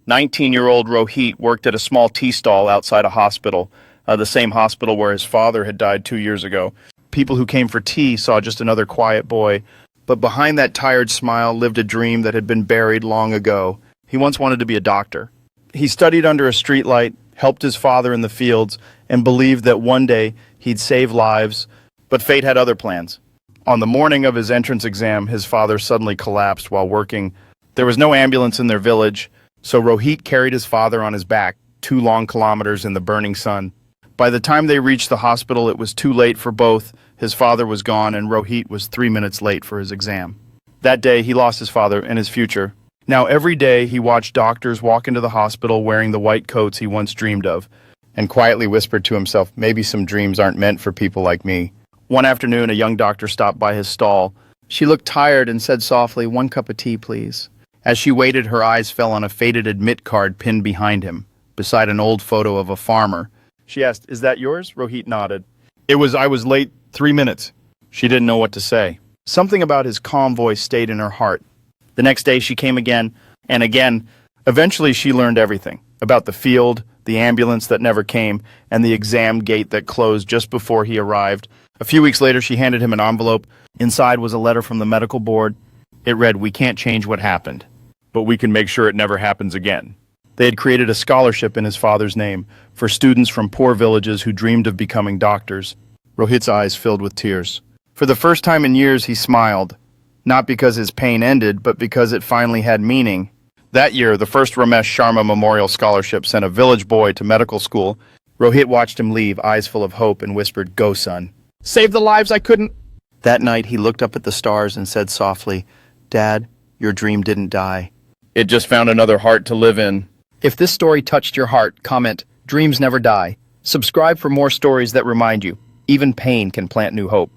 19-year-old Rohit worked at a small tea stall outside a hospital, the same hospital where his father had died 2 years ago. People who came for tea saw just another quiet boy, but behind that tired smile lived a dream that had been buried long ago. He once wanted to be a doctor. He studied under a streetlight, helped his father in the fields, and believed that one day he'd save lives, but fate had other plans. On the morning of his entrance exam, his father suddenly collapsed while working. There was no ambulance in their village, so Rohit carried his father on his back 2 long kilometers in the burning sun. By the time they reached the hospital, it was too late for both. His father was gone, and Rohit was 3 minutes late for his exam. That day, he lost his father and his future. Now, every day, he watched doctors walk into the hospital wearing the white coats he once dreamed of, and quietly whispered to himself, maybe some dreams aren't meant for people like me. One afternoon, a young doctor stopped by his stall. She looked tired and said softly, "1 cup of tea, please." As she waited, her eyes fell on a faded admit card pinned behind him, beside an old photo of a farmer. She asked, "Is that yours?" Rohit nodded. I was late 3 minutes." She didn't know what to say. Something about his calm voice stayed in her heart. The next day she came again and again. Eventually she learned everything about the field, the ambulance that never came, and the exam gate that closed just before he arrived. A few weeks later she handed him an envelope. Inside was a letter from the medical board. It read, "We can't change what happened, but we can make sure it never happens again." They had created a scholarship in his father's name for students from poor villages who dreamed of becoming doctors. Rohit's eyes filled with tears. For the first time in years, he smiled, not because his pain ended, but because it finally had meaning. That year, the first Ramesh Sharma Memorial Scholarship sent a village boy to medical school. Rohit watched him leave, eyes full of hope, and whispered, "Go, son. Save the lives I couldn't." That night, he looked up at the stars and said softly, "Dad, your dream didn't die. It just found another heart to live in." If this story touched your heart, comment, "Dreams never die." Subscribe for more stories that remind you, even pain can plant new hope.